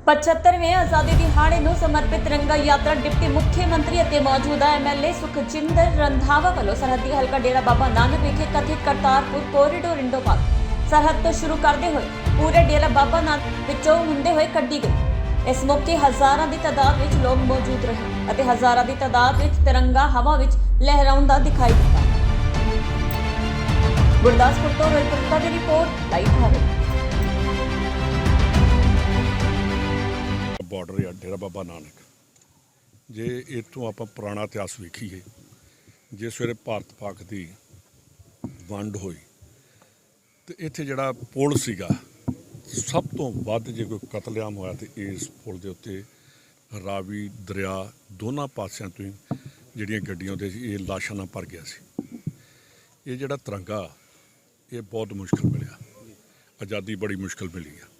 75वें आज़ादी दिहाड़े ਨੂੰ ਸਮਰਪਿਤ ਤਿਰੰਗਾ ਯਾਤਰਾ ਡਿਪਟੀ ਮੁੱਖ ਮੰਤਰੀ ਅਤੇ ਮੌਜੂਦਾ ਐਮਐਲਏ ਸੁਖਜਿੰਦਰ ਰੰਧਾਵਾ ਵੱਲੋਂ ਸਰਹੱਦੀ ਹਲਕਾ ਡੇਰਾ ਬਾਬਾ ਨਾਨਕ ਵਿਖੇ ਕਥਿਤ ਕਰਤਾਰਪੁਰ ਕੋਰੀਡੋਰ ਇੰਡੋ ਪਾਰ ਸਰਹੱਦ ਤੋਂ ਸ਼ੁਰੂ ਕਰਦੇ ਹੋਏ ਪੂਰੇ ਡੇਰਾ ਬਾਬਾ ਨਾਨਕ ਵਿੱਚੋਂ ਹੁੰਦੇ ਹੋਏ ਕੱਢੀ ਗਈ। ਇਸ ਮੌਕੇ ਹਜ਼ਾਰਾਂ ਦੀ ਤਾਦਾਦ ਵਿੱਚ ਲੋਕ ਮੌਜੂਦ ਰਹੇ ਅਤੇ ਹਜ਼ਾਰਾਂ ਦੀ ਤਾਦਾਦ ਵਿੱਚ ਤਿਰੰਗਾ ਹਵਾ ਵਿੱਚ ਲਹਿਰਾਉਂਦਾ ਦਿਖਾਈ ਦਿੱਤਾ। ਗੁਰਦਾਸਪੁਰ ਤੋਂ ਰੋਹਿਤ ਗੁਪਤਾ ਦੀ ਰਿਪੋਰਟ ਲਾਈਵ ਭਾਰਤ। ਬਾਰਡਰ ਆ ਡੇਰਾ ਬਾਬਾ ਨਾਨਕ। ਜੇ ਇੱਥੋਂ ਆਪਾਂ ਪੁਰਾਣਾ ਇਤਿਹਾਸ ਵੇਖੀਏ, ਜਿਸ ਵੇਲੇ ਭਾਰਤ ਪਾਕ ਦੀ ਵੰਡ ਹੋਈ ਤੇ ਇੱਥੇ ਜਿਹੜਾ ਪੁਲ ਸੀਗਾ, ਸਭ ਤੋਂ ਵੱਧ ਜੇ ਕੋਈ ਕਤਲੇਆਮ ਹੋਇਆ ਤੇ ਇਸ ਪੁਲ ਦੇ ਉੱਤੇ ਰਾਵੀ ਦਰਿਆ ਦੋਨਾਂ ਪਾਸਿਆਂ ਤੋਂ ਹੀ ਜਿਹੜੀਆਂ ਗੱਡੀਆਂ ਹੁੰਦੀਆਂ ਸੀ, ਇਹ ਲਾਸ਼ਾਂ ਨਾਲ ਭਰ ਗਿਆ ਸੀ। ਇਹ ਜਿਹੜਾ ਤਿਰੰਗਾ, ਇਹ ਬਹੁਤ ਮੁਸ਼ਕਲ ਮਿਲਿਆ, ਆਜ਼ਾਦੀ ਬੜੀ ਮੁਸ਼ਕਲ ਮਿਲੀ ਆ।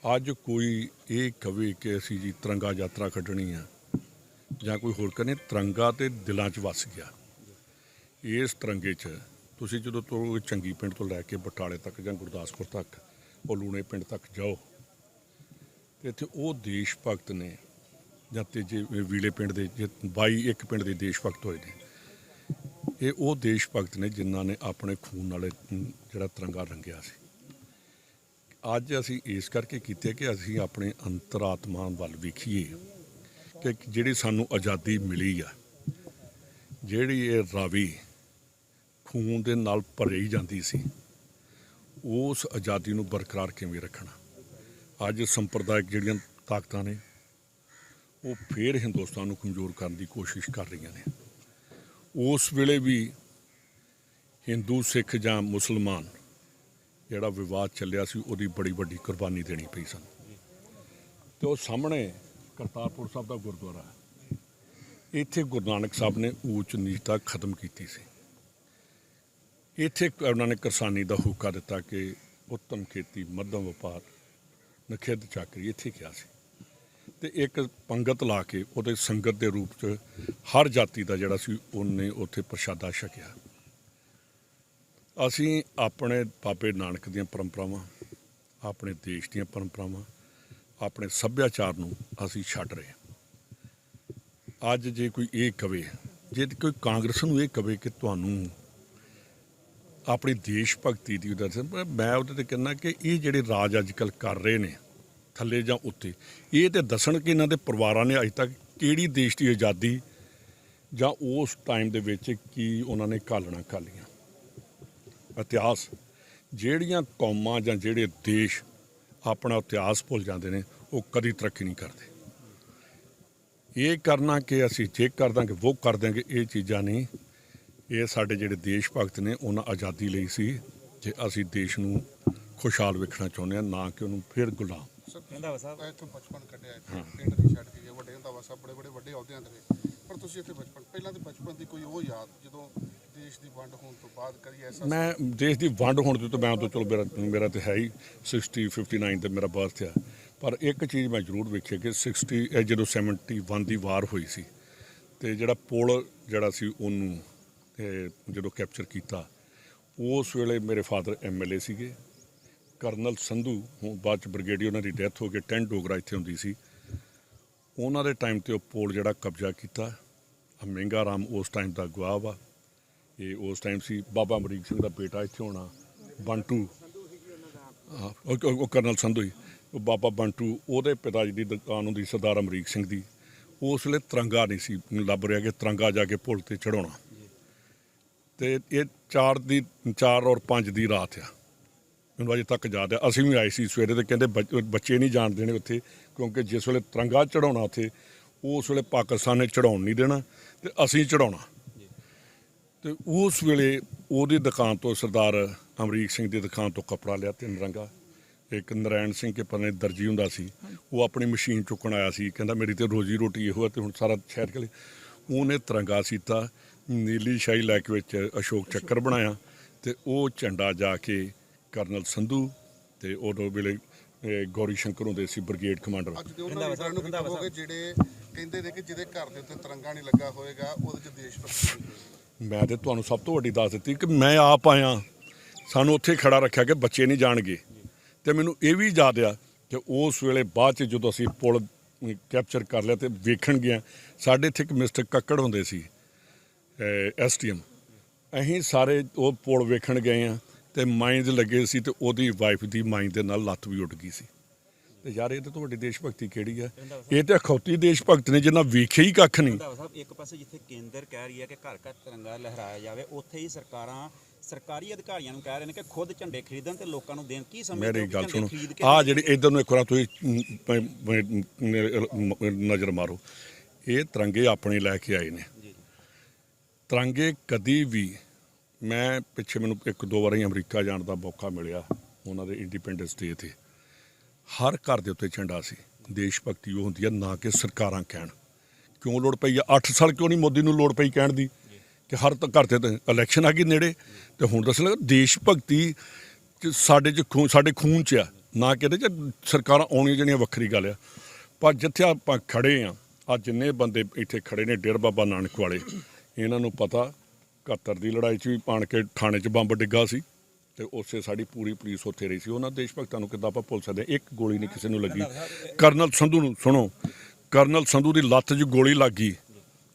ਅੱਜ ਕੋਈ ਇਹ ਕਵੇ ਕਿ ਅਸੀਂ ਜੀ ਤਿਰੰਗਾ ਯਾਤਰਾ ਕੱਢਣੀ ਆ ਜਾਂ ਕੋਈ ਹੋਰ ਕਰਨੀ, ਤਿਰੰਗਾ ਤੇ ਦਿਲਾਂ 'ਚ ਵਸ ਗਿਆ। ਇਸ ਤਿਰੰਗੇ 'ਚ ਤੁਸੀਂ ਜਦੋਂ ਤੋਂ ਚੰਗੀ ਪਿੰਡ ਤੋਂ ਲੈ ਕੇ ਬਟਾਲੇ ਤੱਕ ਜਾਂ ਗੁਰਦਾਸਪੁਰ ਤੱਕ, ਉਹ ਲੂਣੇ ਪਿੰਡ ਤੱਕ ਜਾਓ ਤੇ ਇੱਥੇ ਉਹ ਦੇਸ਼ ਭਗਤ ਨੇ, ਜਾਂ ਤੀਜੇ ਵੀਲੇ ਪਿੰਡ ਦੇ ਜੇ 22 ਇੱਕ ਪਿੰਡ ਦੇ ਦੇਸ਼ ਭਗਤ ਹੋਏ ਨੇ, ਇਹ ਉਹ ਦੇਸ਼ ਭਗਤ ਨੇ ਜਿਨ੍ਹਾਂ ਨੇ ਆਪਣੇ ਖੂਨ ਨਾਲ ਜਿਹੜਾ ਤਿਰੰਗਾ ਰੰਗਿਆ ਸੀ। ਅੱਜ ਅਸੀਂ ਇਸ ਕਰਕੇ ਕੀਤੇ ਕਿ ਅਸੀਂ ਆਪਣੇ ਅੰਤਰਾਤਮਾ ਵੱਲ ਵੇਖੀਏ ਕਿ ਜਿਹੜੀ ਸਾਨੂੰ ਆਜ਼ਾਦੀ ਮਿਲੀ ਆ, ਜਿਹੜੀ ਇਹ ਰਾਵੀ ਖੂਨ ਦੇ ਨਾਲ ਭਰੀ ਜਾਂਦੀ ਸੀ, ਉਸ ਆਜ਼ਾਦੀ ਨੂੰ ਬਰਕਰਾਰ ਕਿਵੇਂ ਰੱਖਣਾ। ਅੱਜ ਸੰਪਰਦਾਇਕ ਜਿਹੜੀਆਂ ਤਾਕਤਾਂ ਨੇ ਉਹ ਫੇਰ ਹਿੰਦੁਸਤਾਨ ਨੂੰ ਕਮਜ਼ੋਰ ਕਰਨ ਦੀ ਕੋਸ਼ਿਸ਼ ਕਰ ਰਹੀਆਂ ਨੇ। ਉਸ ਵੇਲੇ ਵੀ ਹਿੰਦੂ ਸਿੱਖ ਜਾਂ ਮੁਸਲਮਾਨ ਜਿਹੜਾ ਵਿਵਾਦ ਚੱਲਿਆ ਸੀ, ਉਹਦੀ ਬੜੀ ਵੱਡੀ ਕੁਰਬਾਨੀ ਦੇਣੀ ਪਈ ਸਾਨੂੰ। ਤੇ ਉਹ ਸਾਹਮਣੇ ਕਰਤਾਰਪੁਰ ਸਾਹਿਬ ਦਾ ਗੁਰਦੁਆਰਾ, ਇੱਥੇ ਗੁਰੂ ਨਾਨਕ ਸਾਹਿਬ ਨੇ ਊਚ ਨੀਚਤਾ ਖਤਮ ਕੀਤੀ ਸੀ। ਇੱਥੇ ਉਹਨਾਂ ਨੇ ਕਿਸਾਨੀ ਦਾ ਹੋਕਾ ਦਿੱਤਾ ਕਿ ਉੱਤਮ ਖੇਤੀ, ਮੱਧਮ ਵਪਾਰ, ਨਖਿੱਧ ਚਾਕਰੀ, ਇੱਥੇ ਕਿਹਾ ਸੀ। ਤੇ ਇੱਕ ਪੰਗਤ ਲਾ ਕੇ ਉਹਦੇ ਸੰਗਤ ਦੇ ਰੂਪ 'ਚ ਹਰ ਜਾਤੀ ਦਾ ਜਿਹੜਾ ਸੀ ਉਹਨੇ ਉੱਥੇ ਪ੍ਰਸ਼ਾਦਾ ਛਕਿਆ। ਅਸੀਂ ਆਪਣੇ ਬਾਬੇ ਨਾਨਕ ਦੀਆਂ ਪਰੰਪਰਾਵਾਂ, ਆਪਣੇ ਦੇਸ਼ ਦੀਆਂ ਪਰੰਪਰਾਵਾਂ, ਆਪਣੇ ਸੱਭਿਆਚਾਰ ਨੂੰ ਅਸੀਂ ਛੱਡ ਰਹੇ। ਅੱਜ ਜੇ ਕੋਈ ਇਹ ਕਵੇ, ਜੇ ਕੋਈ ਕਾਂਗਰਸ ਨੂੰ ਇਹ ਕਵੇ ਕਿ ਤੁਹਾਨੂੰ ਆਪਣੀ ਦੇਸ਼ ਭਗਤੀ ਦੀ ਮੈਂ ਉਹਦੇ 'ਤੇ ਕਹਿੰਦਾ ਕਿ ਇਹ ਜਿਹੜੇ ਰਾਜ ਅੱਜ ਕੱਲ੍ਹ ਕਰ ਰਹੇ ਨੇ ਥੱਲੇ ਜਾਂ ਉੱਤੇ, ਇਹ ਤਾਂ ਦੱਸਣ ਕਿ ਇਹਨਾਂ ਦੇ ਪਰਿਵਾਰਾਂ ਨੇ ਅੱਜ ਤੱਕ ਕਿਹੜੀ ਦੇਸ਼ ਦੀ ਆਜ਼ਾਦੀ ਜਾਂ ਉਸ ਟਾਈਮ ਦੇ ਵਿੱਚ ਕੀ ਉਹਨਾਂ ਨੇ ਘਾਲਣਾ ਘਾਲੀਆਂ। ਇਤਿਹਾਸ, ਜਿਹੜੀਆਂ ਕੌਮਾਂ ਜਾਂ ਜਿਹੜੇ ਦੇਸ਼ ਆਪਣਾ ਇਤਿਹਾਸ ਭੁੱਲ ਜਾਂਦੇ ਨੇ, ਉਹ ਕਦੀ ਤਰੱਕੀ ਨਹੀਂ ਕਰਦੇ। ਇਹ ਕਰਨਾ ਕਿ ਅਸੀਂ ਜੇ ਕਰ ਦਾਂਗੇ ਉਹ ਕਰ ਦਾਂਗੇ, ਇਹ ਚੀਜ਼ਾਂ ਨਹੀਂ। ਇਹ ਸਾਡੇ ਜਿਹੜੇ ਦੇਸ਼ ਭਗਤ ਨੇ, ਉਹਨਾਂ ਆਜ਼ਾਦੀ ਲਈ ਸੀ ਜੇ ਅਸੀਂ ਦੇਸ਼ ਨੂੰ ਖੁਸ਼ਹਾਲ ਵੇਖਣਾ ਚਾਹੁੰਦੇ ਹਾਂ, ਨਾ ਕਿ ਉਹਨੂੰ ਫਿਰ ਗੁਲਾਮ। ਰੰਧਾਵਾ ਸਾਹਿਬ ਇੱਥੋਂ ਬਚਪਨ ਕੱਢਿਆ, ਪਿੰਡ ਨਹੀਂ ਛੱਡ ਕੇ ਗਏ, ਵੱਡੇ ਰੰਧਾਵਾ ਸਾਹਿਬ ਬੜੇ ਵੱਡੇ ਅਹੁਦਿਆਂ ਤੇ ਰਹੇ, ਪਰ ਤੁਸੀਂ ਇੱਥੇ ਪਹਿਲਾਂ ਤੇ ਬਚਪਨ ਦੀ ਕੋਈ ਉਹ ਯਾਦ ਜਦੋਂ ਦੇਸ਼ ਦੀ ਵੰਡ ਹੋਣ ਤੋਂ ਬਾਅਦ ਕਦੀ ਐਸਾ? ਮੈਂ ਦੇਸ਼ ਦੀ ਵੰਡ ਹੋਣ ਤੋਂ ਮੈਂ ਉਦੋਂ ਚਲੋ ਮੇਰਾ ਤਾਂ ਹੈ ਹੀ 59 ਤੇ ਮੇਰਾ ਬਰਥ ਆ, ਪਰ ਇੱਕ ਚੀਜ਼ ਮੈਂ ਜ਼ਰੂਰ ਵੇਖੀ ਕਿ ਜਦੋਂ 71 ਦੀ ਵਾਰ ਹੋਈ ਸੀ ਤੇ ਜਿਹੜਾ ਪੁਲ ਜਿਹੜਾ ਸੀ ਉਹਨੂੰ ਜਦੋਂ ਕੈਪਚਰ ਕੀਤਾ, ਉਸ ਵੇਲੇ ਮੇਰੇ ਫਾਦਰ ਐਮਐਲਏ ਸੀਗੇ, ਕਰਨਲ ਸੰਧੂ, ਹੁਣ ਬਾਅਦ 'ਚ ਬ੍ਰਿਗੇਡੀਅਰ, ਉਹਨਾਂ ਦੀ ਡੈਥ ਹੋ ਗਈ। 10 ਡੋਗਰਾ ਇੱਥੇ ਹੁੰਦੀ ਸੀ, ਉਹਨਾਂ ਦੇ ਟਾਈਮ 'ਤੇ ਉਹ ਪੁਲ ਜਿਹੜਾ ਕਬਜ਼ਾ ਕੀਤਾ। ਮਹਿੰਗਾ ਰਾਮ ਉਸ ਟਾਈਮ ਦਾ ਗਵਾਹ ਵਾ, ਇਹ ਉਸ ਟਾਈਮ ਸੀ। ਬਾਬਾ ਅਮਰੀਕ ਸਿੰਘ ਦਾ ਬੇਟਾ ਇੱਥੇ ਹੋਣਾ, ਬੰਟੂ, ਉਹ ਕਰਨਲ ਸੰਧੂ ਹੀ, ਉਹ ਬਾਬਾ ਬੰਟੂ, ਉਹਦੇ ਪਿਤਾ ਜੀ ਦੀ ਦੁਕਾਨ ਹੁੰਦੀ ਸਰਦਾਰ ਅਮਰੀਕ ਸਿੰਘ ਦੀ। ਉਸ ਵੇਲੇ ਤਿਰੰਗਾ ਨਹੀਂ ਸੀ ਲੱਭ ਰਿਹਾ ਕਿ ਤਿਰੰਗਾ ਜਾ ਕੇ ਪੁਲ 'ਤੇ ਚੜਾਉਣਾ। ਤੇ ਇਹ 4 ਔਰ 5 ਦੀ ਰਾਤ ਆ, ਮੈਨੂੰ ਅਜੇ ਤੱਕ ਯਾਦ ਆ। ਅਸੀਂ ਵੀ ਆਏ ਸੀ ਸਵੇਰੇ ਤੇ ਕਹਿੰਦੇ ਬੱਚੇ ਨਹੀਂ ਜਾਣ ਦੇਣੇ ਉੱਥੇ, ਕਿਉਂਕਿ ਜਿਸ ਵੇਲੇ ਤਿਰੰਗਾ ਚੜਾਉਣਾ ਉੱਥੇ, ਉਸ ਵੇਲੇ ਪਾਕਿਸਤਾਨ ਨੇ ਚੜਾਉਣ ਨਹੀਂ ਦੇਣਾ ਤੇ ਅਸੀਂ ਚੜਾਉਣਾ। ਤੇ ਉਸ ਵੇਲੇ ਉਹਦੀ ਦੁਕਾਨ ਤੋਂ, ਸਰਦਾਰ ਅਮਰੀਕ ਸਿੰਘ ਦੀ ਦੁਕਾਨ ਤੋਂ ਕੱਪੜਾ ਲਿਆ 3 ਰੰਗਾ। ਇੱਕ ਨਰਾਇਣ ਸਿੰਘ ਕੇ ਪਨੇ ਦਰਜੀ ਹੁੰਦਾ ਸੀ, ਉਹ ਆਪਣੀ ਮਸ਼ੀਨ ਚੁੱਕਣ ਆਇਆ ਸੀ, ਕਹਿੰਦਾ ਮੇਰੀ ਤੇ ਰੋਜੀ ਰੋਟੀ ਇਹੋ ਹੈ ਤੇ ਹੁਣ ਸਾਰਾ ਸ਼ਹਿਰ ਕੇ ਉਹਨੇ ਤਿਰੰਗਾ ਸੀਤਾ, ਨੀਲੀ ਸ਼ਾਹੀ ਲੈ ਕੇ ਵਿੱਚ ਅਸ਼ੋਕ ਚੱਕਰ ਬਣਾਇਆ ਤੇ ਉਹ ਝੰਡਾ ਜਾ ਕੇ ਕਰਨਲ ਸੰਧੂ ਤੇ ਉਦੋਂ ਵੇਲੇ ਗੌਰੀ ਸ਼ੰਕਰ ਹੁੰਦੇ ਸੀ ਬ੍ਰਿਗੇਡ ਕਮਾਂਡਰ। ਜਿਹੜੇ ਕਹਿੰਦੇ ਨੇ ਕਿ ਜਿਹਦੇ ਘਰ ਦੇ ਉੱਤੇ ਤਿਰੰਗਾ ਨਹੀਂ ਲੱਗਾ ਹੋਏਗਾ ਉਹਦੇ 'ਚ ਦੇਸ਼ ਭਗਤੀ। ਮੈਂ ਤੇ ਤੁਹਾਨੂੰ ਸਭ ਤੋਂ ਵੱਡੀ ਦੱਸ ਦਿੱਤੀ ਕਿ ਮੈਂ ਆਪ ਆਇਆ, ਸਾਨੂੰ ਉੱਥੇ ਖੜਾ ਰੱਖਿਆ ਕਿ ਬੱਚੇ ਨਹੀਂ ਜਾਣਗੇ। ਤੇ ਮੈਨੂੰ ਇਹ ਵੀ ਯਾਦ ਆ ਕਿ ਉਸ ਵੇਲੇ ਬਾਅਦ 'ਚ ਜਦੋਂ ਅਸੀਂ ਪੁਲ ਕੈਪਚਰ ਕਰ ਲਿਆ ਤੇ ਵੇਖਣ ਗਿਆ, ਸਾਡੇ ਇੱਥੇ ਇੱਕ ਮਿਸਟਰ ਕੱਕੜ ਹੁੰਦੇ ਸੀ STM, ਅਸੀਂ ਸਾਰੇ ਉਹ ਪੁਲ ਵੇਖਣ ਗਏ ਆ ਤੇ ਮਾਈਂਸ ਲੱਗੇ ਸੀ ਤੇ ਉਹਦੀ ਵਾਈਫ ਦੀ ਮਾਈਂਸ ਦੇ ਨਾਲ ਲੱਤ ਵੀ ਉੱਡ ਗਈ ਸੀ। ਤੇ ਯਾਰ ਇਹ ਤਾਂ ਤੁਹਾਡੀ ਦੇਸ਼ ਭਗਤੀ ਕਿਹੜੀ ਹੈ? ਇਹ ਤੇ ਅਖੌਤੀ ਦੇਸ਼ ਭਗਤ ਨੇ ਜਿਨ੍ਹਾਂ ਵੇਖਿਆ ਹੀ ਕੱਖ ਨਹੀਂ। ਰੰਧਾਵਾ ਸਾਹਿਬ, ਇੱਕ ਪਾਸੇ ਜਿੱਥੇ ਕੇਂਦਰ ਕਹਿ ਰਹੀ ਹੈ ਕਿ ਘਰ ਘਰ ਤਿਰੰਗਾ ਲਹਿਰਾਇਆ ਜਾਵੇ, ਉੱਥੇ ਹੀ ਸਰਕਾਰਾਂ ਸਰਕਾਰੀ ਅਧਿਕਾਰੀਆਂ ਨੂੰ ਕਹਿ ਰਹੇ ਨੇ ਕਿ ਖੁਦ ਝੰਡੇ ਖਰੀਦਣ ਤੇ ਲੋਕਾਂ ਨੂੰ ਦੇਣ। ਕੀ ਸਮਝਦੇ ਮੇਰੀ ਹੋ ਕਿ ਗੱਲ ਝੰਡੇ ਸੁਣੋ, ਖਰੀਦ ਕੇ ਆਹ ਜਿਹੜੀ ਇੱਧਰ ਨੂੰ ਇੱਕ ਵਾਰ ਤੁਸੀਂ ਨਜ਼ਰ ਮਾਰੋ, ਇਹ ਤਿਰੰਗੇ ਆਪਣੇ ਲੈ ਕੇ ਆਏ ਨੇ। ਜੀ। ਤਿਰੰਗੇ ਕਦੀ ਵੀ, ਮੈਂ ਪਿੱਛੇ ਮੈਨੂੰ 1-2 ਵਾਰੀ ਅਮਰੀਕਾ ਜਾਣ ਦਾ ਮੌਕਾ ਮਿਲਿਆ, ਉਹਨਾਂ ਦੇ ਇੰਡੀਪੈਂਡੈਂਸ ਡੇ 'ਤੇ ਹਰ ਘਰ ਦੇ ਉੱਤੇ ਝੰਡਾ ਸੀ। ਦੇਸ਼ ਭਗਤੀ ਉਹ ਹੁੰਦੀ ਹੈ, ਨਾ ਕਿ ਸਰਕਾਰਾਂ ਕਹਿਣ। ਕਿਉਂ ਲੋੜ ਪਈ ਆ 8 ਸਾਲ, ਕਿਉਂ ਨਹੀਂ ਮੋਦੀ ਨੂੰ ਲੋੜ ਪਈ ਕਹਿਣ ਦੀ ਕਿ ਹਰ ਘਰ 'ਤੇ ਇਲੈਕਸ਼ਨ ਆ ਗਈ ਨੇੜੇ? ਤੇ ਹੁਣ ਦੱਸ ਲੱਗਾ ਦੇਸ਼ ਭਗਤੀ ਸਾਡੇ 'ਚ ਸਾਡੇ ਖੂਨ 'ਚ ਆ, ਨਾ ਕਿ ਇਹਦੇ 'ਚ ਸਰਕਾਰਾਂ ਆਉਣੀਆਂ ਜਿਹੜੀਆਂ ਵੱਖਰੀ ਗੱਲ ਆ। ਪਰ ਜਿੱਥੇ ਆਪਾਂ ਖੜੇ ਆ, ਆ ਜਿੰਨੇ ਬੰਦੇ ਇੱਥੇ ਖੜੇ ਨੇ ਡੇਰਾ ਬਾਬਾ ਨਾਨਕ ਵਾਲੇ, ਇਹਨਾਂ ਨੂੰ ਪਤਾ 71 ਦੀ ਲੜਾਈ 'ਚ ਵੀ ਪਾਣ ਕੇ ਥਾਣੇ 'ਚ ਬੰਬ ਡਿੱਗਾ ਸੀ ਤੇ ਉਸੇ ਸਾਡੀ ਪੂਰੀ ਪੁਲਿਸ ਉੱਥੇ ਰਹੀ ਸੀ। ਉਹਨਾਂ ਦੇਸ਼ ਭਗਤਾਂ ਨੂੰ ਕਿੱਦਾਂ ਆਪਾਂ ਭੁੱਲ ਸਕਦੇ? ਇੱਕ ਗੋਲੀ ਨਹੀਂ ਕਿਸੇ ਨੂੰ ਲੱਗੀ। ਕਰਨਲ ਸੰਧੂ ਨੂੰ ਸੁਣੋ, ਕਰਨਲ ਸੰਧੂ ਦੀ ਲੱਤ 'ਚ ਗੋਲੀ ਲੱਗ ਗਈ।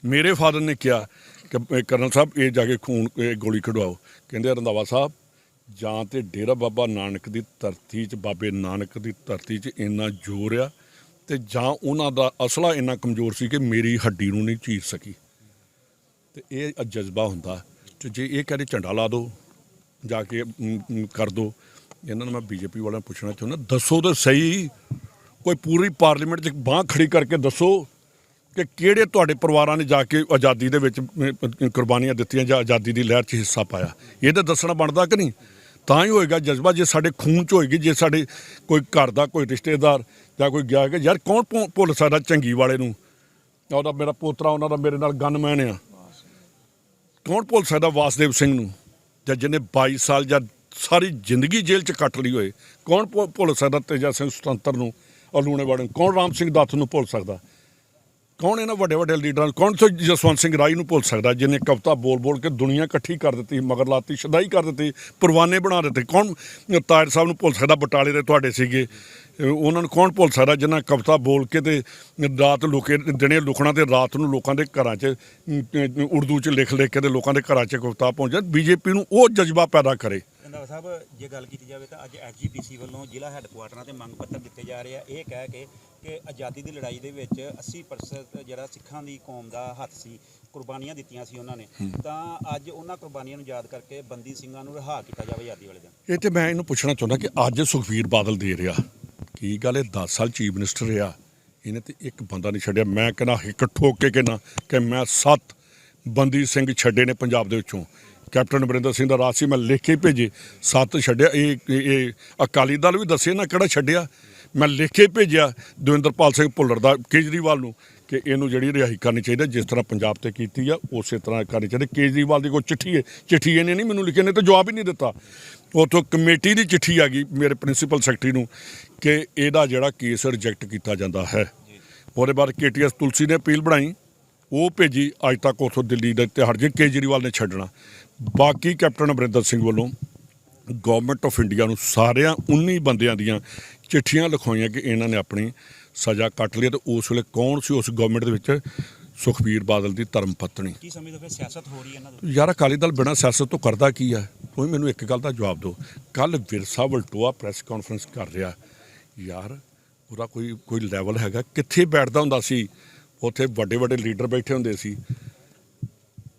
ਮੇਰੇ ਫਾਦਰ ਨੇ ਕਿਹਾ ਕਿ ਕਰਨਲ ਸਾਹਿਬ ਇਹ ਜਾ ਕੇ ਖੂਨ ਗੋਲੀ ਕਢਵਾਓ। ਕਹਿੰਦੇ ਰੰਧਾਵਾ ਸਾਹਿਬ, ਜਾਂ ਤੇ ਡੇਰਾ ਬਾਬਾ ਨਾਨਕ ਦੀ ਧਰਤੀ 'ਚ, ਬਾਬੇ ਨਾਨਕ ਦੀ ਧਰਤੀ 'ਚ ਇੰਨਾ ਜ਼ੋਰ ਆ, ਤੇ ਜਾਂ ਉਹਨਾਂ ਦਾ ਅਸਲਾ ਇੰਨਾ ਕਮਜ਼ੋਰ ਸੀ ਕਿ ਮੇਰੀ ਹੱਡੀ ਨੂੰ ਨਹੀਂ ਚੀਰ ਸਕੀ। ਤੇ ਇਹ ਜਜ਼ਬਾ ਹੁੰਦਾ। ਤੇ ਜੇ ਇਹ ਕਹਿੰਦੇ ਝੰਡਾ ਲਾ ਦਿਓ, ਜਾ ਕੇ ਕਰ ਦਿਓ, ਇਹਨਾਂ ਨੂੰ ਮੈਂ BJP ਵਾਲਿਆਂ ਨੂੰ ਪੁੱਛਣਾ ਚਾਹੁੰਦਾ, ਦੱਸੋ ਤਾਂ ਸਹੀ, ਕੋਈ ਪੂਰੀ ਪਾਰਲੀਮੈਂਟ 'ਚ ਬਾਂਹ ਖੜੀ ਕਰਕੇ ਦੱਸੋ ਕਿ ਕਿਹੜੇ ਤੁਹਾਡੇ ਪਰਿਵਾਰਾਂ ਨੇ ਜਾ ਕੇ ਆਜ਼ਾਦੀ ਦੇ ਵਿੱਚ ਕੁਰਬਾਨੀਆਂ ਦਿੱਤੀਆਂ ਜਾਂ ਆਜ਼ਾਦੀ ਦੀ ਲਹਿਰ 'ਚ ਹਿੱਸਾ ਪਾਇਆ। ਇਹ ਤਾਂ ਦੱਸਣਾ ਬਣਦਾ ਕਿ ਨਹੀਂ? ਤਾਂ ਹੀ ਹੋਏਗਾ ਜਜ਼ਬਾ, ਜੇ ਸਾਡੇ ਖੂਨ 'ਚ ਹੋਏਗੀ। ਜੇ ਸਾਡੇ ਕੋਈ ਘਰ ਦਾ ਕੋਈ ਰਿਸ਼ਤੇਦਾਰ ਜਾਂ ਕੋਈ ਗਿਆ ਕਿ ਯਾਰ ਕੌਣ ਭੁੱਲ ਸਕਦਾ ਝੰਗੀ ਵਾਲੇ ਨੂੰ, ਉਹਦਾ ਮੇਰਾ ਪੋਤਰਾ ਉਹਨਾਂ ਦਾ ਮੇਰੇ ਨਾਲ ਗਨਮੈਨ ਆ, ਕੌਣ ਭੁੱਲ ਸਕਦਾ ਵਾਸਦੇਵ ਸਿੰਘ ਨੂੰ, ਜਾਂ ਜਿਹਨੇ 22 ਸਾਲ ਜਾਂ ਸਾਰੀ ਜ਼ਿੰਦਗੀ ਜੇਲ੍ਹ 'ਚ ਕੱਟ ਲਈ ਹੋਏ? ਕੌਣ ਭੁੱਲ ਸਕਦਾ ਤੇਜਾ ਸਿੰਘ ਸੁਤੰਤਰ ਨੂੰ, ਲੂਣੇਵਾਲੇ ਨੂੰ? ਕੌਣ ਰਾਮ ਸਿੰਘ ਦੱਤ ਨੂੰ ਭੁੱਲ ਸਕਦਾ? ਕੌਣ ਇਹਨਾਂ ਵੱਡੇ ਵੱਡੇ ਲੀਡਰਾਂ ਨੂੰ, ਕੌਣ ਜਸਵੰਤ ਸਿੰਘ ਰਾਈ ਨੂੰ ਭੁੱਲ ਸਕਦਾ, ਜਿਹਨੇ ਕਵਿਤਾ ਬੋਲ ਬੋਲ ਕੇ ਦੁਨੀਆ ਇਕੱਠੀ ਕਰ ਦਿੱਤੀ, ਮਗਰ ਲਾਤੀ, ਸ਼ਦਾਈ ਕਰ ਦਿੱਤੀ, ਪਰਵਾਨੇ ਬਣਾ ਦਿੱਤੇ? ਕੌਣ ਤਾਇਰ ਸਾਹਿਬ ਨੂੰ ਭੁੱਲ ਸਕਦਾ? ਬਟਾਲੇ ਦੇ ਤੁਹਾਡੇ ਸੀਗੇ, ਉਹਨਾਂ ਨੂੰ ਕੌਣ ਭੁੱਲ ਸਕਦਾ ਜਿਨ੍ਹਾਂ ਕਵਿਤਾ ਬੋਲ ਕੇ ਤੇ ਰਾਤ ਲੁਕੇ ਦਿਨੇ ਲੁਕਣਾ ਤੇ ਰਾਤ ਨੂੰ ਲੋਕਾਂ ਦੇ ਘਰਾਂ 'ਚ ਉਰਦੂ 'ਚ ਲਿਖ ਕੇ ਤੇ ਲੋਕਾਂ ਦੇ ਘਰਾਂ 'ਚ ਕਵਿਤਾ ਪਹੁੰਚਾ? BJP ਨੂੰ ਉਹ ਜਜ਼ਬਾ ਪੈਦਾ ਕਰੇ। ਰੰਧਾਵਾ ਸਾਹਿਬ, ਜੇ ਗੱਲ ਕੀਤੀ ਜਾਵੇ ਤਾਂ ਅੱਜ SGPC ਵੱਲੋਂ ਜ਼ਿਲ੍ਹਾ ਹੈੱਡਕੁਆਟਰਾਂ ਤੇ ਮੰਗ ਪੱਤਰ ਦਿੱਤੇ ਜਾ ਰਹੇ ਆ, ਇਹ ਕਹਿ ਕੇ ਕਿ ਆਜ਼ਾਦੀ ਦੀ ਲੜਾਈ ਦੇ ਵਿੱਚ 80% ਜਿਹੜਾ ਸਿੱਖਾਂ ਦੀ ਕੌਮ ਦਾ ਹੱਥ ਸੀ, ਕੁਰਬਾਨੀਆਂ ਦਿੱਤੀਆਂ ਸੀ ਉਹਨਾਂ ਨੇ, ਤਾਂ ਅੱਜ ਉਹਨਾਂ ਕੁਰਬਾਨੀਆਂ ਨੂੰ ਯਾਦ ਕਰਕੇ ਬੰਦੀ ਸਿੰਘਾਂ ਨੂੰ ਰਿਹਾ ਕੀਤਾ ਜਾਵੇ ਆਜ਼ਾਦੀ ਵਾਲੇ ਦਿਨ। ਇਹ ਤੇ ਮੈਂ ਇਹਨੂੰ ਪੁੱਛਣਾ ਚਾਹੁੰਦਾ ਕਿ ਅੱਜ ਸੁਖਬੀਰ ਬਾਦਲ ਦੇ ਰਿਹਾ ਕੀ ਗੱਲ? ਇਹ 10 ਸਾਲ ਚੀਫ ਮਿਨਿਸਟਰ ਰਿਹਾ, ਇਹਨੇ ਤੇ ਇੱਕ ਬੰਦਾ ਨਹੀਂ ਛੱਡਿਆ। ਮੈਂ ਕਹਿੰਦਾ ਇੱਕ ਠੋਕ ਕੇ ਕਹਿੰਦਾ ਕਿ ਮੈਂ 7 ਬੰਦੀ ਸਿੰਘ ਛੱਡੇ ਨੇ ਪੰਜਾਬ ਦੇ ਵਿੱਚੋਂ। ਕੈਪਟਨ ਅਮਰਿੰਦਰ ਸਿੰਘ ਦਾ ਰਾਜ ਸੀ, ਮੈਂ ਲਿਖ ਕੇ ਭੇਜੇ, 7 ਛੱਡਿਆ। ਇਹ ਅਕਾਲੀ ਦਲ ਵੀ ਦੱਸੇ ਨਾ ਕਿਹੜਾ ਛੱਡਿਆ, ਮੈਂ ਲਿਖ ਕੇ ਭੇਜਿਆ ਦਵਿੰਦਰਪਾਲ ਸਿੰਘ ਭੁੱਲਰ ਦਾ, ਕੇਜਰੀਵਾਲ ਨੂੰ, ਕਿ ਇਹਨੂੰ ਜਿਹੜੀ ਰਿਹਾਈ ਕਰਨੀ ਚਾਹੀਦੀ, ਜਿਸ ਤਰ੍ਹਾਂ ਪੰਜਾਬ ਤੇ ਕੀਤੀ ਆ ਉਸੇ ਤਰ੍ਹਾਂ ਕਰਨੀ ਚਾਹੀਦੀ। ਕੇਜਰੀਵਾਲ ਦੀ ਕੋਈ ਚਿੱਠੀ ਹੈ, ਚਿੱਠੀ ਇਹਨੇ ਨਹੀਂ ਮੈਨੂੰ ਲਿਖੀ, ਨੇ ਤਾਂ ਜਵਾਬ ਹੀ ਨਹੀਂ ਦਿੱਤਾ। ਉੱਥੋਂ ਕਮੇਟੀ ਦੀ ਚਿੱਠੀ ਆ ਗਈ ਮੇਰੇ ਪ੍ਰਿੰਸੀਪਲ ਸੈਕਟਰੀ ਨੂੰ ਕਿ ਇਹਦਾ ਜਿਹੜਾ ਕੇਸ ਰਿਜੈਕਟ ਕੀਤਾ ਜਾਂਦਾ ਹੈ। ਉਹਦੇ ਬਾਅਦ KTS ਤੁਲਸੀ ਨੇ ਅਪੀਲ ਬਣਾਈ, ਉਹ ਭੇਜੀ, ਅੱਜ ਤੱਕ ਉੱਥੋਂ ਦਿੱਲੀ ਦੇ ਤੇ ਹਟ ਜੇ ਕੇਜਰੀਵਾਲ ਨੇ ਛੱਡਣਾ। ਬਾਕੀ ਕੈਪਟਨ ਅਮਰਿੰਦਰ ਸਿੰਘ ਵੱਲੋਂ ਗਵਰਨਮੈਂਟ ਆਫ ਇੰਡੀਆ ਨੂੰ ਸਾਰਿਆਂ 19 ਬੰਦਿਆਂ ਦੀਆਂ ਚਿੱਠੀਆਂ ਲਿਖਵਾਈਆਂ ਕਿ ਇਹਨਾਂ ਨੇ ਆਪਣੀ ਸਜ਼ਾ ਕੱਟ ਲਈ। ਤੇ ਉਸ ਵੇਲੇ ਕੌਣ ਸੀ ਉਸ ਗਵਰਨਮੈਂਟ ਦੇ ਵਿੱਚ? ਸੁਖਬੀਰ ਬਾਦਲ ਦੀ ਧਰਮ ਪਤਨੀ। ਕੀ ਸਮਝਦੇ ਫਿਰ ਸਿਆਸਤ ਹੋ ਰਹੀ ਹੈ ਇਹਨਾਂ ਦੀ? ਯਾਰ ਅਕਾਲੀ ਦਲ ਬਿਨਾਂ ਸਿਆਸਤ ਤੋਂ ਕਰਦਾ ਕੀ ਆ? ਤੁਸੀਂ ਮੈਨੂੰ ਇੱਕ ਗੱਲ ਦਾ ਜਵਾਬ ਦਿਓ। ਕੱਲ ਵਿਰਸਾ ਵਲਟੋਆ ਪ੍ਰੈਸ ਕਾਨਫਰੰਸ ਕਰ ਰਿਹਾ, ਯਾਰ ਉਹਦਾ ਕੋਈ ਲੈਵਲ ਹੈਗਾ? ਕਿੱਥੇ ਬੈਠਦਾ ਹੁੰਦਾ ਸੀ? ਉੱਥੇ ਵੱਡੇ ਵੱਡੇ ਲੀਡਰ ਬੈਠੇ ਹੁੰਦੇ ਸੀ,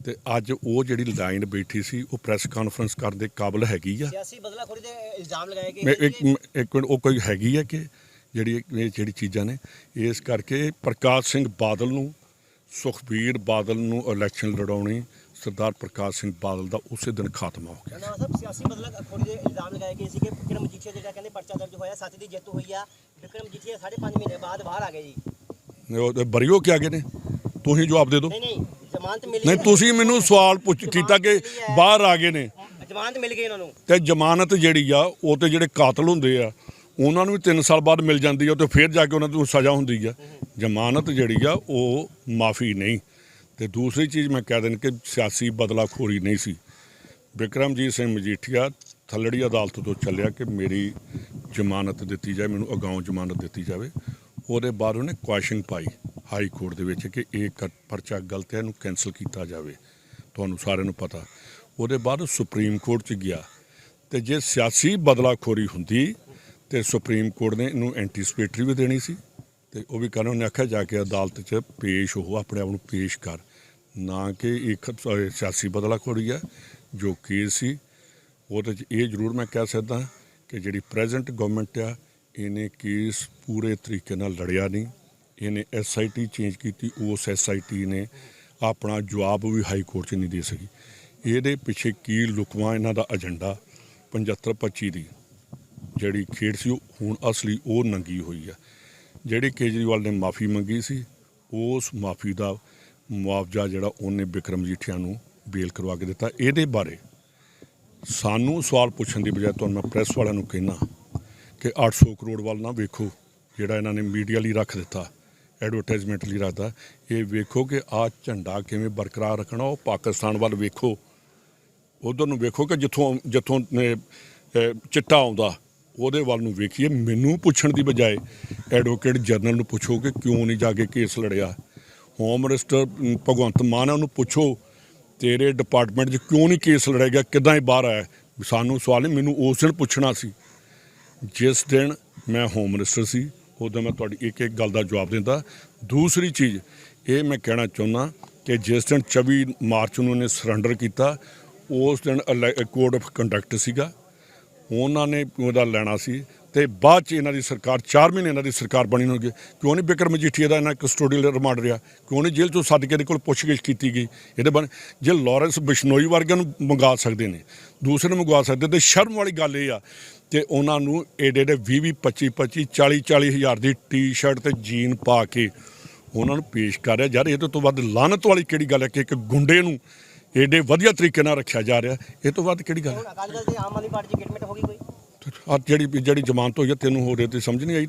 ਤੇ ਅੱਜ ਉਹ ਜਿਹੜੀ ਲਾਈਨ ਬੈਠੀ ਸੀ ਉਹ ਪ੍ਰੈਸ ਕਾਨਫਰੰਸ ਕਰਨ ਦੇ ਕਾਬਲ ਹੈਗੀ ਆ? ਸਿਆਸੀ ਬਦਲਾਖੋਰੀ ਦੇ ਇਲਜ਼ਾਮ ਲਗਾਏ ਗਏ। ਇੱਕ ਮਿੰਟ, ਉਹ ਕੋਈ ਹੈਗੀ ਆ ਕਿ ਜਿਹੜੀ ਚੀਜ਼ਾਂ ਨੇ? ਇਸ ਕਰਕੇ ਪ੍ਰਕਾਸ਼ ਸਿੰਘ ਬਾਦਲ ਨੂੰ, ਸੁਖਬੀਰ ਬਾਦਲ ਨੂੰ ਇਲੈਕਸ਼ਨ ਲੜਾਉਣੀ, ਸਰਦਾਰ ਪ੍ਰਕਾਸ਼ ਸਿੰਘ ਬਾਦਲ ਦਾ ਉਸੇ ਦਿਨ ਖਾਤਮਾ ਹੋ ਗਿਆ। ਸਾਹਿਬ, ਸਿਆਸੀ ਬਦਲਾਖੋਰੀ ਦੇ ਇਲਜ਼ਾਮ ਲਗਾਏ ਗਏ ਸੀ ਕਿ ਵਿਕਰਮ ਮਜੀਠੀਆ ਜਿਹੜਾ ਕਹਿੰਦੇ ਪਰਚਾ ਦਰਜ ਹੋਇਆ, ਸੱਚ ਦੀ ਜਿੱਤ ਹੋਈ ਆ। ਵਿਕਰਮ ਮਜੀਠੀਆ 5.5 ਮਹੀਨੇ ਬਾਅਦ ਬਾਹਰ ਆ ਗਏ ਜੀ। ਉਹ ਬਰੀ ਹੋ ਕੇ ਆ ਗਏ ਨੇ, ਤੁਸੀਂ ਜਵਾਬ ਦੇ ਦਿਓ। ਨਹੀਂ, ਜ਼ਮਾਨਤ ਮਿਲੀ ਨਹੀਂ, ਤੁਸੀਂ ਮੈਨੂੰ ਸਵਾਲ ਕੀਤਾ ਕਿ ਬਾਹਰ ਆ ਗਏ ਨੇ, ਜ਼ਮਾਨਤ ਮਿਲ ਗਈ ਉਹਨਾਂ ਨੂੰ। ਤੇ ਜ਼ਮਾਨਤ ਜਿਹੜੀ ਆ ਉਹ ਤੇ ਜਿਹੜੇ ਕਾਤਲ ਹੁੰਦੇ ਆ ਉਹਨਾਂ ਨੂੰ ਵੀ 3 ਸਾਲ ਬਾਅਦ ਮਿਲ ਜਾਂਦੀ ਆ, ਤੇ ਫਿਰ ਜਾ ਕੇ ਉਹਨਾਂ ਨੂੰ ਸਜ਼ਾ ਹੁੰਦੀ ਆ। ਜ਼ਮਾਨਤ ਜਿਹੜੀ ਆ ਉਹ ਮਾਫੀ ਨਹੀਂ। ਤੇ ਦੂਸਰੀ ਚੀਜ਼ ਮੈਂ ਕਹਿ ਦੇਣ ਕਿ ਸਿਆਸੀ ਬਦਲਾਖੋਰੀ ਨਹੀਂ ਸੀ। ਬਿਕਰਮਜੀਤ ਸਿੰਘ ਮਜੀਠੀਆ ਥੱਲੜੀ ਅਦਾਲਤ ਤੋਂ ਚੱਲਿਆ ਕਿ ਮੇਰੀ ਜ਼ਮਾਨਤ ਦਿੱਤੀ ਜਾਏ, ਮੈਨੂੰ ਅਗਾਊਂ ਜ਼ਮਾਨਤ ਦਿੱਤੀ ਜਾਵੇ। ਉਹਦੇ ਬਾਅਦ ਉਹਨੇ ਕੁਐਸ਼ਨ ਪਾਈ ਹਾਈ ਕੋਰਟ ਦੇ ਵਿੱਚ ਕਿ ਇਹ ਪਰਚਾ ਗਲਤ ਹੈ, ਇਹਨੂੰ ਕੈਂਸਲ ਕੀਤਾ ਜਾਵੇ। ਤੁਹਾਨੂੰ ਸਾਰਿਆਂ ਨੂੰ ਪਤਾ। ਉਹਦੇ ਬਾਅਦ ਸੁਪਰੀਮ ਕੋਰਟ 'ਚ ਗਿਆ, ਤੇ ਜੇ ਸਿਆਸੀ ਬਦਲਾਖੋਰੀ ਹੁੰਦੀ ਤੇ ਸੁਪਰੀਮ ਕੋਰਟ ਨੇ ਇਹਨੂੰ ਐਂਟੀਸਪੇਟਰੀ ਵੀ ਦੇਣੀ ਸੀ, ਤੇ ਉਹ ਵੀ ਕਰਨ ਉਹਨੇ ਆਖਿਆ ਜਾ ਕੇ ਅਦਾਲਤ 'ਚ ਪੇਸ਼ ਹੋ, ਆਪਣੇ ਆਪ ਨੂੰ ਪੇਸ਼ ਕਰ, ਨਾ ਕਿ ਇੱਕ ਸਿਆਸੀ ਬਦਲਾਖੋਰੀ ਹੈ ਜੋ ਕੇਸ ਸੀ। ਉਹਦੇ 'ਚ ਇਹ ਜ਼ਰੂਰ ਮੈਂ ਕਹਿ ਸਕਦਾ ਕਿ ਜਿਹੜੀ ਪ੍ਰੈਜ਼ੈਂਟ ਗਵਰਨਮੈਂਟ ਆ, ਇਹਨੇ ਕੇਸ ਪੂਰੇ ਤਰੀਕੇ ਨਾਲ ਲੜਿਆ ਨਹੀਂ। ਇਹਨੇ SIT ਚੇਂਜ ਕੀਤੀ, ਉਸ SIT ਨੇ ਆਪਣਾ ਜਵਾਬ ਵੀ ਹਾਈ ਕੋਰਟ 'ਚ ਨਹੀਂ ਦੇ ਸਕੀ। ਇਹਦੇ ਪਿੱਛੇ ਕੀ ਲੁਕਵਾਂ ਇਹਨਾਂ ਦਾ ਏਜੰਡਾ 75-25 ਦੀ ਜਿਹੜੀ ਖੇਡ ਸੀ, ਉਹ ਹੁਣ ਅਸਲੀ ਉਹ ਨੰਗੀ ਹੋਈ ਆ। ਜਿਹੜੀ ਕੇਜਰੀਵਾਲ ਨੇ ਮਾਫੀ ਮੰਗੀ ਸੀ, ਉਸ ਮਾਫੀ ਦਾ ਮੁਆਵਜ਼ਾ ਜਿਹੜਾ ਉਹਨੇ ਬਿਕਰਮ ਮਜੀਠੀਆ ਨੂੰ ਬੇਲ ਕਰਵਾ ਕੇ ਦਿੱਤਾ। ਇਹਦੇ ਬਾਰੇ ਸਾਨੂੰ ਸਵਾਲ ਪੁੱਛਣ ਦੀ ਬਜਾਏ ਤੁਹਾਨੂੰ ਮੈਂ ਪ੍ਰੈਸ ਵਾਲਿਆਂ ਨੂੰ ਕਹਿਣਾ ਕਿ 800 ਕਰੋੜ ਵੱਲ ਨਾ ਵੇਖੋ, ਜਿਹੜਾ ਇਹਨਾਂ ਨੇ ਮੀਡੀਆ ਲਈ ਰੱਖ ਦਿੱਤਾ, ਐਡਵਰਟਾਈਜ਼ਮੈਂਟ ਲਈ ਰੱਖਦਾ। ਇਹ ਵੇਖੋ ਕਿ ਆਹ ਝੰਡਾ ਕਿਵੇਂ ਬਰਕਰਾਰ ਰੱਖਣਾ। ਉਹ ਪਾਕਿਸਤਾਨ ਵੱਲ ਵੇਖੋ, ਉਧਰ ਨੂੰ ਵੇਖੋ ਕਿ ਜਿੱਥੋਂ ਚਿੱਟਾ ਆਉਂਦਾ ਉਹਦੇ ਵੱਲ ਨੂੰ ਵੇਖੀਏ। ਮੈਨੂੰ ਪੁੱਛਣ ਦੀ ਬਜਾਏ ਐਡਵੋਕੇਟ ਜਨਰਲ ਨੂੰ ਪੁੱਛੋ ਕਿ ਕਿਉਂ ਨਹੀਂ ਜਾ ਕੇ ਕੇਸ ਲੜਿਆ। ਹੋਮ ਮਿਨਿਸਟਰ ਭਗਵੰਤ ਮਾਨ ਉਹਨੂੰ ਪੁੱਛੋ ਤੇਰੇ ਡਿਪਾਰਟਮੈਂਟ 'ਚ ਕਿਉਂ ਨਹੀਂ ਕੇਸ ਲੜਿਆ ਗਿਆ, ਕਿੱਦਾਂ ਇਹ ਬਾਹਰ ਆਇਆ। ਸਾਨੂੰ ਸਵਾਲ ਨਹੀਂ, ਮੈਨੂੰ ਉਸ ਦਿਨ ਪੁੱਛਣਾ ਸੀ ਜਿਸ ਦਿਨ ਮੈਂ ਹੋਮ ਮਿਨਿਸਟਰ ਸੀ। ਉਦੋਂ ਮੈਂ ਤੁਹਾਡੀ ਇੱਕ ਇੱਕ ਗੱਲ ਦਾ ਜਵਾਬ ਦਿੰਦਾ। ਦੂਸਰੀ ਚੀਜ਼ ਇਹ ਮੈਂ ਕਹਿਣਾ ਚਾਹੁੰਦਾ ਕਿ ਜਿਸ ਦਿਨ 24 ਮਾਰਚ ਨੂੰ ਉਹਨੇ ਸਰੈਂਡਰ ਕੀਤਾ, ਉਸ ਦਿਨ ਕੋਡ ਆਫ ਕੰਡਕਟ ਸੀਗਾ, ਉਹਨਾਂ ਨੇ ਉਹਦਾ ਲੈਣਾ ਸੀ। ਤੇ ਬਾਅਦ 'ਚ ਇਹਨਾਂ ਦੀ ਸਰਕਾਰ 4 ਮਹੀਨੇ ਇਹਨਾਂ ਦੀ ਸਰਕਾਰ ਬਣੀ ਹੋਣੀ, ਕਿਉਂ ਨਹੀਂ ਬਿਕਰਮ ਮਜੀਠੀਆ ਦਾ ਇਹਨਾਂ ਕਸਟੋਡੀਅਲ ਰਿਮਾਂਡ ਰਿਹਾ, ਕਿਉਂ ਨਹੀਂ ਜੇਲ੍ਹ ਤੋਂ ਸੱਦ ਕੇ ਇਹਦੇ ਕੋਲ ਪੁੱਛਗਿੱਛ ਕੀਤੀ ਗਈ। ਇਹਦੇ ਬਾਰੇ ਜੇ ਲਾਰੈਂਸ ਬਿਸ਼ਨੋਈ ਵਰਗਿਆਂ ਨੂੰ ਮੰਗਾ ਸਕਦੇ ਨੇ, ਦੂਸਰੇ ਨੂੰ ਮੰਗਵਾ ਸਕਦੇ, ਤੇ ਸ਼ਰਮ ਵਾਲੀ ਗੱਲ ਇਹ ਆ ਕਿ ਉਹਨਾਂ ਨੂੰ ਏਡੇ 20-20, 25-25, 40-40 ਹਜ਼ਾਰ ਦੀ ਟੀ-ਸ਼ਰਟ ਤੇ ਜੀਨ ਪਾ ਕੇ ਉਹਨਾਂ ਨੂੰ ਪੇਸ਼ ਕਰ ਰਿਹਾ। ਯਾਰ ਇਹ ਤੋਂ ਵੱਧ ਲਾਹਨਤ ਵਾਲੀ ਕਿਹੜੀ ਗੱਲ ਹੈ ਕਿ ਇੱਕ ਗੁੰਡੇ ਨੂੰ ਏਡੇ ਵਧੀਆ ਤਰੀਕੇ ਨਾਲ ਰੱਖਿਆ ਜਾ ਰਿਹਾ। ਇਹ ਤੋਂ ਵੱਧ ਕਿਹੜੀ ਗੱਲ ਹੈ? ਹੁਣ ਅਕਾਲੀ ਦਲ ਤੇ ਆਮ ਆਦਮੀ ਪਾਰਟੀ ਦੀ ਗੇਟਮੈਂਟ ਹੋ ਗਈ ਕੋਈ? ਜਿਹੜੀ ਜ਼ਮਾਨਤ ਹੋਈ ਹੈ ਤੈਨੂੰ ਹੋ ਰਹੀ ਤੇ ਸਮਝ ਨਹੀਂ ਆਈ।